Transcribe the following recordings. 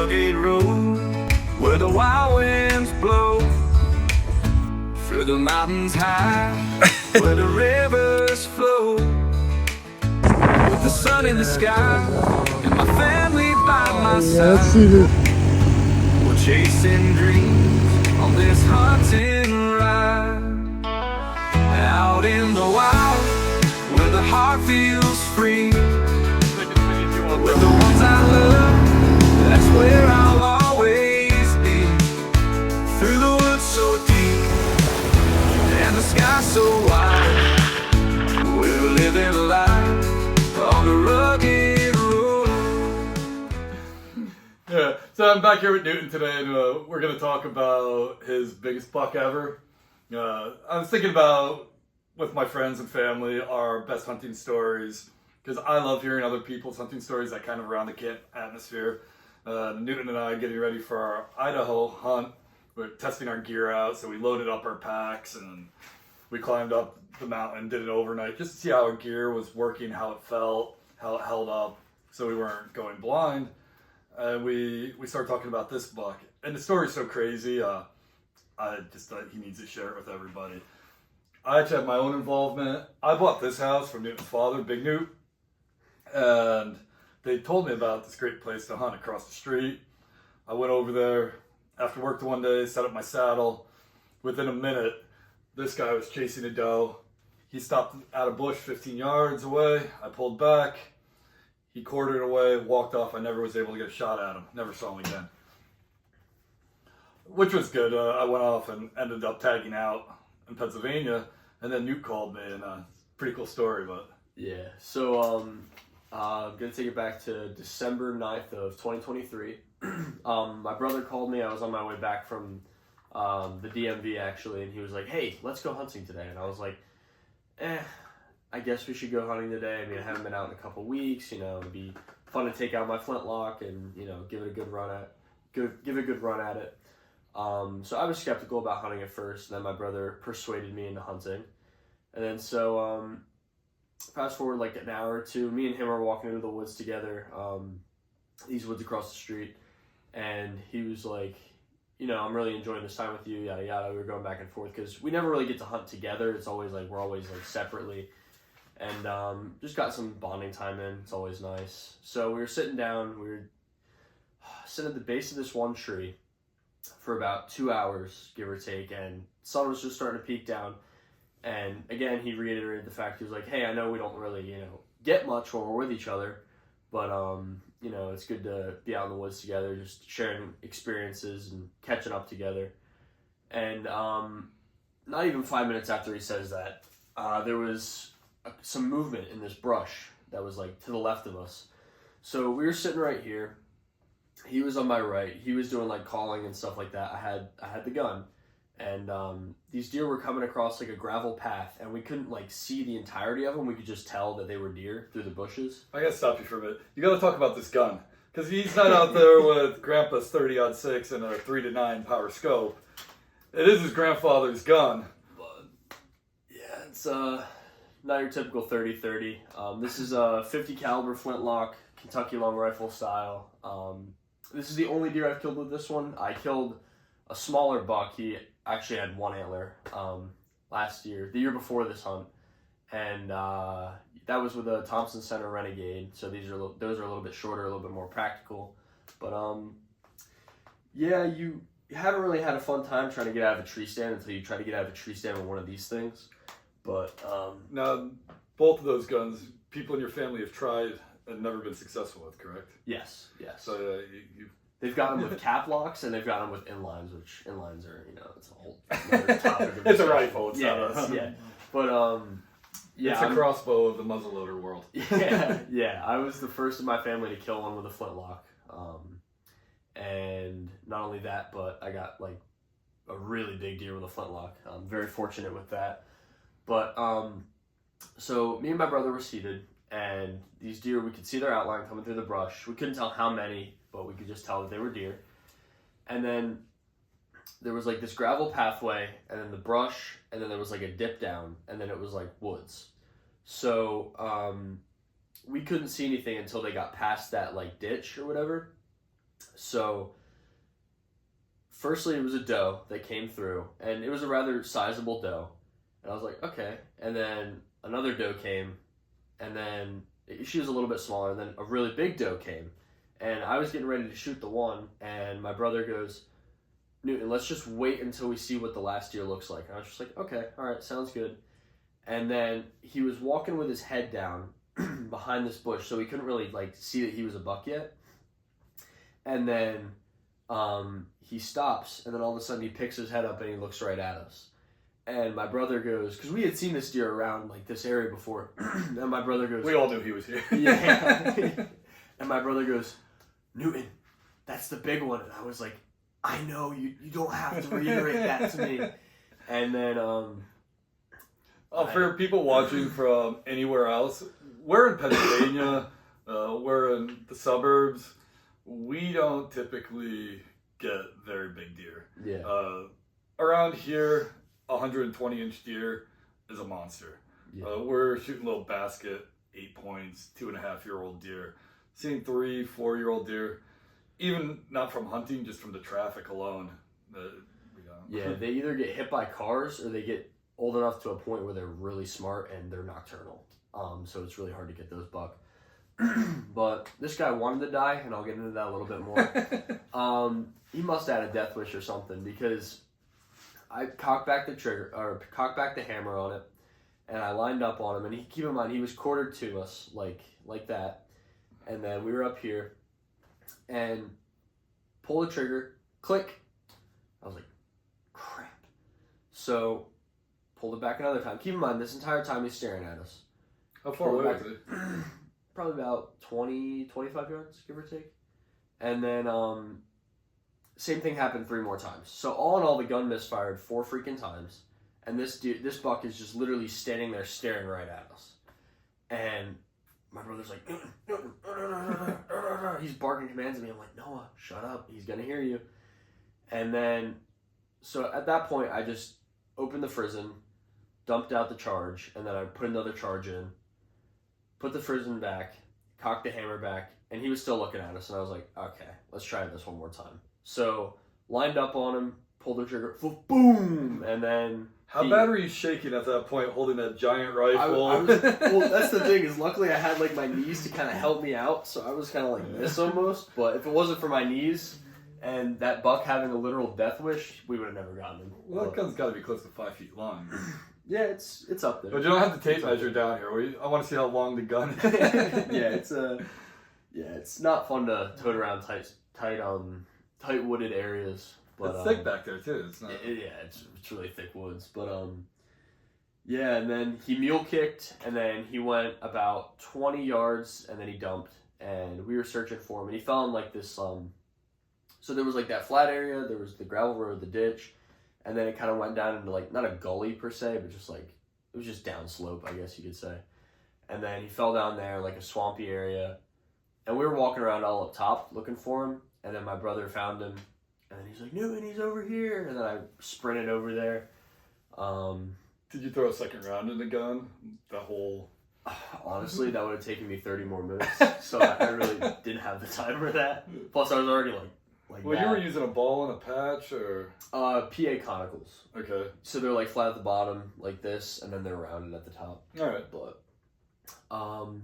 rugged road where the wild winds blow through the mountains high, where the rivers flow, with the sun in the sky and my family by my Yeah, let's side. see this. We're chasing dreams on this hunting ride, out in the wild where the heart feels free, with the ones I love, that's where I'll always be. Through the woods so deep and the sky so wide, we're living life on the rugged road. Yeah, so I'm back here with Newton today, and we're going to talk about his biggest buck ever. I was thinking about, with my friends and family, our best hunting stories, because I love hearing other people's hunting stories that kind of around the camp atmosphere. Newton and I getting ready for our Idaho hunt. We're testing our gear out, so we loaded up our packs and we climbed up the mountain, did it overnight just to see how our gear was working, how it felt, how it held up, so we weren't going blind. And we started talking about this buck, and the story's so crazy. I just thought he needs to share it with everybody. I actually had my own involvement. I bought this house from Newton's father, Big Newt, and they told me about this great place to hunt across the street. I went over there after work one day, set up my saddle. Within a minute, this guy was chasing a doe. He stopped at a bush 15 yards away. I pulled back. He quartered away, walked off. I never was able to get a shot at him. Never saw him again. Which was good. I went off and ended up tagging out in Pennsylvania, and then Newt called me, and pretty cool story, but... Yeah, so I'm going to take it back to December 9th of 2023. My brother called me. I was on my way back from the DMV, actually, and he was like, hey, let's go hunting today. And I was like, I guess we should go hunting today. I mean, I haven't been out in a couple weeks, it'd be fun to take out my flintlock and, give it a good run at it. So I was skeptical about hunting at first, and then my brother persuaded me into hunting. And then so fast forward like an hour or two, me and him are walking into the woods together, these woods across the street, and he was like, I'm really enjoying this time with you, yada yada. We were going back and forth because we never really get to hunt together. It's always like we're always like separately, and just got some bonding time in. It's always nice. So we were sitting down, we were sitting at the base of this one tree for about 2 hours, give or take, and sun was just starting to peek down. And again, he reiterated the fact, he was like, hey, I know we don't really, get much when we're with each other, but, it's good to be out in the woods together, just sharing experiences and catching up together. And not even 5 minutes after he says that, there was some movement in this brush that was like to the left of us. So we were sitting right here. He was on my right. He was doing like calling and stuff like that. I had the gun, and these deer were coming across like a gravel path, and we couldn't like see the entirety of them. We could just tell that they were deer through the bushes. I gotta stop you for a minute. You gotta talk about this gun, because he's not out there with Grandpa's 30-06 and a 3-9 power scope. It is his grandfather's gun. But yeah, it's not your typical 30-30. This is a 50 caliber flintlock, Kentucky long rifle style. This is the only deer I've killed with this one. I killed a smaller buck. He actually had one antler last year, the year before this hunt, and that was with a Thompson Center Renegade. So those are a little bit shorter, a little bit more practical. But yeah, you haven't really had a fun time trying to get out of a tree stand until you try to get out of a tree stand with one of these things. But now, both of those guns, people in your family have tried and never been successful with, correct? yes. So They've got them with cap locks, and they've got them with inlines, which inlines are, it's a whole other topic. Of it's a rifle. It's yeah, not yeah. But yeah, it's a crossbow of the muzzleloader world. Yeah. I was the first in my family to kill one with a flintlock, and not only that, but I got like a really big deer with a flintlock. I'm very fortunate with that. But so me and my brother were seated, and these deer, we could see their outline coming through the brush. We couldn't tell how many, but we could just tell that they were deer. And then there was like this gravel pathway, and then the brush, and then there was like a dip down, and then it was like woods. So we couldn't see anything until they got past that like ditch or whatever. So, firstly, it was a doe that came through, and it was a rather sizable doe. And I was like, okay. And then another doe came, and then she was a little bit smaller, and then a really big doe came. And I was getting ready to shoot the one, and my brother goes, Newton, let's just wait until we see what the last deer looks like. And I was just like, okay, all right, sounds good. And then he was walking with his head down behind this bush, so he couldn't really like see that he was a buck yet. And then he stops, and then all of a sudden he picks his head up and he looks right at us. And my brother goes, because we had seen this deer around like this area before, and my brother goes, We all knew he was here. yeah. And my brother goes, Newton, that's the big one. And I was like, I know, you don't have to reiterate that to me. And then for people watching from anywhere else, we're in Pennsylvania, we're in the suburbs. We don't typically get very big deer. Yeah. Around here, 120-inch deer is a monster. Yeah. We're shooting little basket, 8 points, 2.5-year-old deer. Seeing 3, 4-year-old deer, even not from hunting, just from the traffic alone. Yeah, they either get hit by cars or they get old enough to a point where they're really smart and they're nocturnal. So it's really hard to get those buck. But this guy wanted to die, and I'll get into that a little bit more. He must have had a death wish or something, because I cocked back the hammer on it, and I lined up on him. And keep in mind, he was quartered to us like that. And then we were up here, and pull the trigger, click. I was like, crap. So pulled it back another time. Keep in mind, this entire time he's staring at us. How far away was it? Probably about 20, 25 yards, give or take. And then same thing happened 3 more times. So all in all, the gun misfired 4 freaking times. And this buck is just literally standing there staring right at us. And my brother's like, he's barking commands at me. I'm like, Noah, shut up. He's going to hear you. And then, so at that point, I just opened the frizzen, dumped out the charge, and then I put another charge in, put the frizzen back, cocked the hammer back, and he was still looking at us. And I was like, okay, let's try this one more time. So lined up on him, pulled the trigger, boom, and then... How bad were you shaking at that point, holding that giant rifle? Well, that's the thing, is luckily I had like my knees to kind of help me out, so I was kind of like this almost. But if it wasn't for my knees and that buck having a literal death wish, we would have never gotten him. Well, that gun's got to be close to 5 feet long. Yeah, it's up there. But you don't have the tape measure down here. I want to see how long the gun is. It's not fun to tote around tight wooded areas. But, it's thick back there too. It's not. It's really thick woods. But and then he mule kicked, and then he went about 20 yards, and then he dumped, and we were searching for him, and he fell in like this so there was like that flat area, there was the gravel road, the ditch, and then it kind of went down into like not a gully per se, but just like it was just downslope, I guess you could say. And then he fell down there like a swampy area, and we were walking around all up top looking for him, and then my brother found him. And then he's like, Newt, he's over here. And then I sprinted over there. Did you throw a second round in the gun? The whole... Honestly, that would have taken me 30 more minutes. So I really didn't have the time for that. Plus, I was already like well, you were using a ball and a patch, or... PA conicals. Okay. So they're like flat at the bottom, like this, and then they're rounded at the top. All right. But, and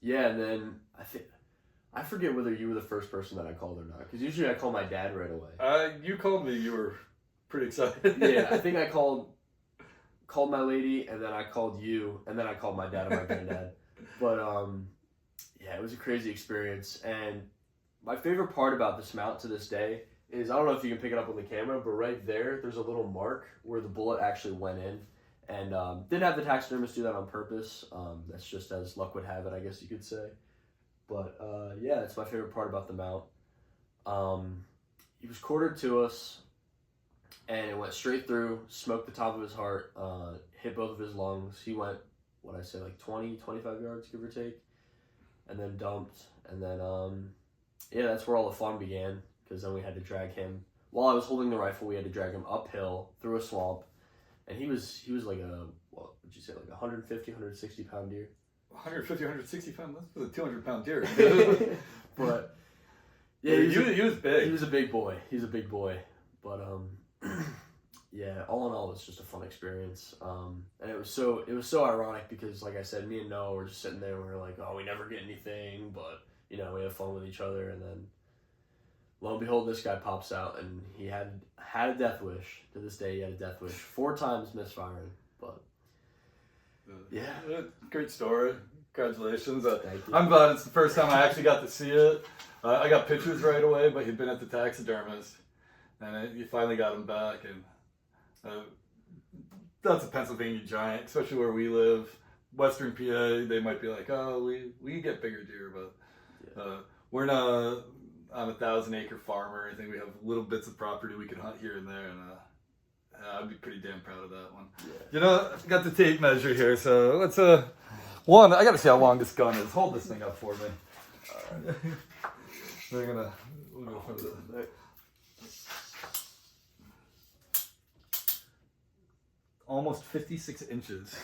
then I forget whether you were the first person that I called or not, because usually I call my dad right away. You called me. You were pretty excited. Yeah, I think I called my lady, and then I called you, and then I called my dad and my granddad. But it was a crazy experience. And my favorite part about this mount to this day is, I don't know if you can pick it up on the camera, but right there's a little mark where the bullet actually went in. And didn't have the taxidermist do that on purpose. That's just as luck would have it, I guess you could say. But, it's my favorite part about the mount. He was quartered to us, and it went straight through, smoked the top of his heart, hit both of his lungs. He went, like 20, 25 yards, give or take, and then dumped. And then, that's where all the fun began, because then we had to drag him. While I was holding the rifle, we had to drag him uphill through a swamp. And he was like what would you say, like 150, 160 pound deer. 150, 160 pounds? That's a 200-pound deer. But, Yeah, he was big. He was a big boy. He's a big boy. But yeah, all in all, it's just a fun experience. And it was so ironic because, like I said, me and Noah were just sitting there and we were like, oh, we never get anything, but we have fun with each other. And then, lo and behold, this guy pops out and he had a death wish. To this day, he had a death wish. 4 times misfiring, but yeah, great story. Congratulations. Thank you. I'm glad it's the first time I actually got to see it. I got pictures right away, but he'd been at the taxidermist, and you finally got him back. And that's a Pennsylvania giant, especially where we live. Western PA, they might be like, oh, we get bigger deer, but we're not on a 1,000-acre farm or anything. We have little bits of property we can hunt here and there, and I'd be pretty damn proud of that one. Yeah. I got the tape measure here, so let's one. I gotta see how long this gun is. Hold this thing up for me. All right. We'll go for the almost 56 inches.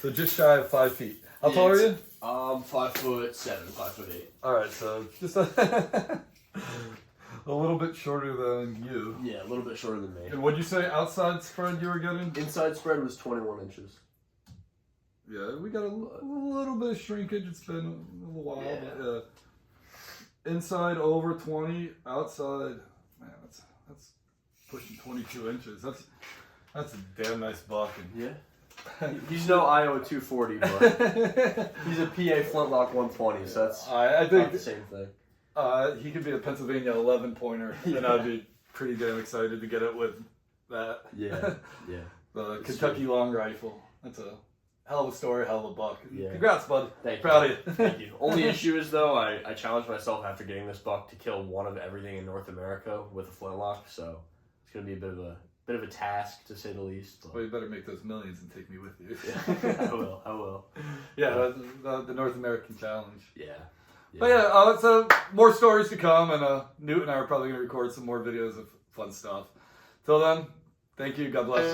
So just shy of 5 feet. How tall are you? 5'7", 5'8". All right, so just a little bit shorter than you. Yeah, a little bit shorter than me. And what'd you say outside spread you were getting? Inside spread was 21 inches. Yeah, we got a little bit of shrinkage. It's been a little while. Yeah. But, inside over 20, outside, man, that's pushing 22 inches. That's a damn nice buck. And yeah. He's no Iowa 240, but he's a PA flintlock 120, so that's I think not the same thing. He could be a Pennsylvania 11-pointer, and I'd be pretty damn excited to get it with that. Yeah, yeah. The Kentucky long rifle. That's a hell of a story, hell of a buck. Yeah. Congrats, bud. Thank Proud you. of you. Thank you. Only issue is, though, I challenged myself after getting this buck to kill one of everything in North America with a flintlock, so it's going to be a bit of a task, to say the least. But Well, you better make those millions and take me with you. yeah, I will. Yeah, the North American Challenge. Yeah. But yeah, so more stories to come, and Newt and I are probably going to record some more videos of fun stuff. Till then, thank you. God bless.